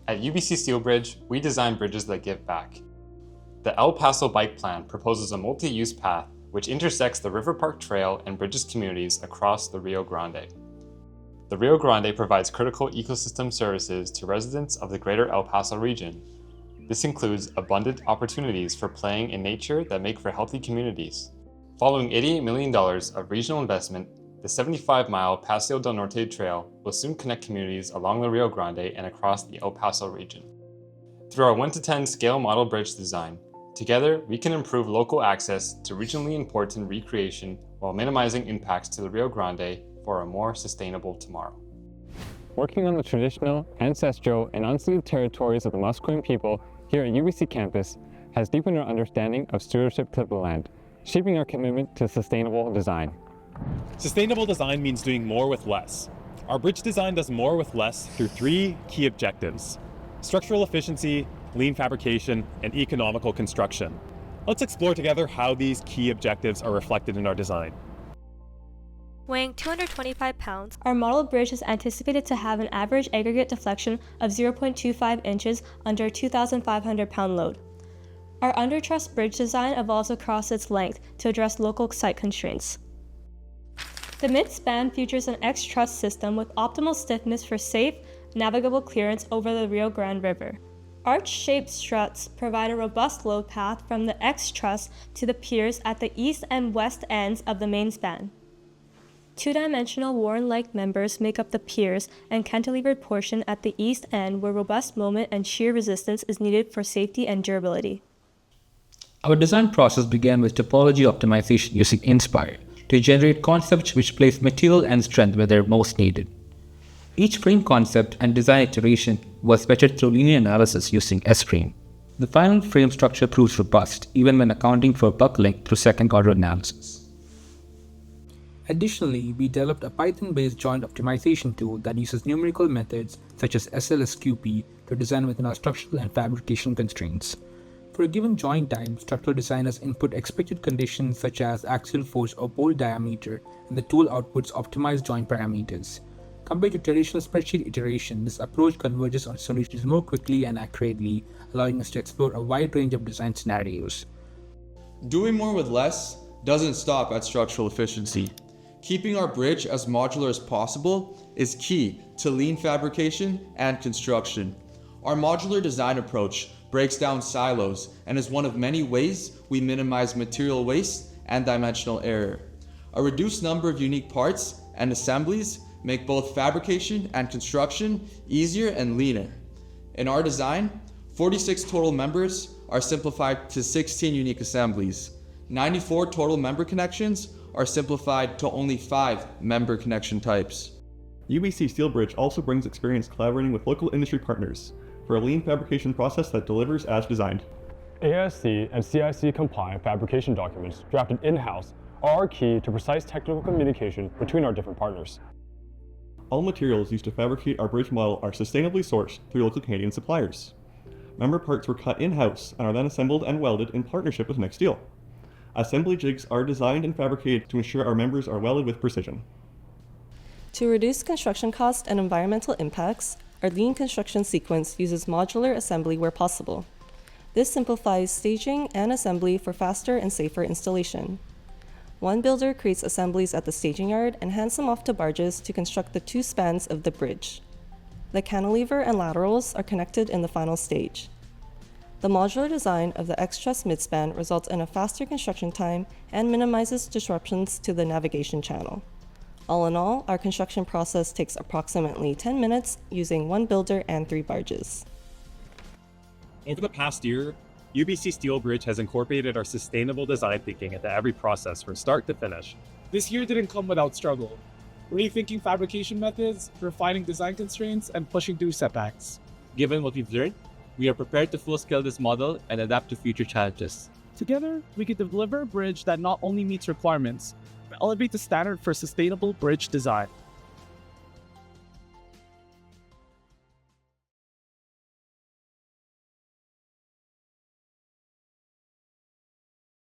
At UBC Steelbridge, we design bridges that give back. The El Paso Bike Plan proposes a multi-use path which intersects the River Park Trail and Bridges communities across the Rio Grande. The Rio Grande provides critical ecosystem services to residents of the greater El Paso region. This includes abundant opportunities for playing in nature that make for healthy communities. Following $88 million of regional investment, the 75-mile Paseo del Norte Trail will soon connect communities along the Rio Grande and across the El Paso region. Through our 1-to-10 scale model bridge design, together we can improve local access to regionally important recreation while minimizing impacts to the Rio Grande for a more sustainable tomorrow. Working on the traditional, ancestral, and unceded territories of the Musqueam people here at UBC campus has deepened our understanding of stewardship to the land, shaping our commitment to sustainable design. Sustainable design means doing more with less. Our bridge design does more with less through 3 key objectives: structural efficiency, lean fabrication, and economical construction. Let's explore together how these key objectives are reflected in our design. Weighing 225 pounds, our model bridge is anticipated to have an average aggregate deflection of 0.25 inches under a 2,500-pound load. Our under-truss bridge design evolves across its length to address local site constraints. The mid-span features an X-truss system with optimal stiffness for safe, navigable clearance over the Rio Grande River. Arch-shaped struts provide a robust load path from the X-truss to the piers at the east and west ends of the main span. Two-dimensional Warren-like members make up the piers and cantilevered portion at the east end where robust moment and shear resistance is needed for safety and durability. Our design process began with topology optimization using Inspire to generate concepts which place material and strength where they're most needed. Each frame concept and design iteration was vetted through linear analysis using S-frame. The final frame structure proves robust even when accounting for buckling through second-order analysis. Additionally, we developed a Python-based joint optimization tool that uses numerical methods such as SLSQP to design within our structural and fabrication constraints. For a given joint time, structural designers input expected conditions such as axial force or bolt diameter, and the tool outputs optimized joint parameters. Compared to traditional spreadsheet iteration, this approach converges on solutions more quickly and accurately, allowing us to explore a wide range of design scenarios. Doing more with less doesn't stop at structural efficiency. Keeping our bridge as modular as possible is key to lean fabrication and construction. Our modular design approach breaks down silos and is one of many ways we minimize material waste and dimensional error. A reduced number of unique parts and assemblies make both fabrication and construction easier and leaner. In our design, 46 total members are simplified to 16 unique assemblies. 94 total member connections are simplified to only 5 member connection types. UBC Steelbridge also brings experience collaborating with local industry partners for a lean fabrication process that delivers as designed. AISC and CIC compliant fabrication documents drafted in-house are key to precise technical communication between our different partners. All materials used to fabricate our bridge model are sustainably sourced through local Canadian suppliers. Member parts were cut in-house and are then assembled and welded in partnership with mixed steel. Assembly jigs are designed and fabricated to ensure our members are welded with precision. To reduce construction costs and environmental impacts, our lean construction sequence uses modular assembly where possible. This simplifies staging and assembly for faster and safer installation. One builder creates assemblies at the staging yard and hands them off to barges to construct the 2 spans of the bridge. The cantilever and laterals are connected in the final stage. The modular design of the X-truss midspan results in a faster construction time and minimizes disruptions to the navigation channel. All in all, our construction process takes approximately 10 minutes using 1 builder and 3 barges. Over the past year, UBC Steelbridge has incorporated our sustainable design thinking into every process from start to finish. This year didn't come without struggle. Rethinking fabrication methods, refining design constraints, and pushing through setbacks. Given what we've learned, we are prepared to full-scale this model and adapt to future challenges. Together, we can deliver a bridge that not only meets requirements, but elevates the standard for sustainable bridge design.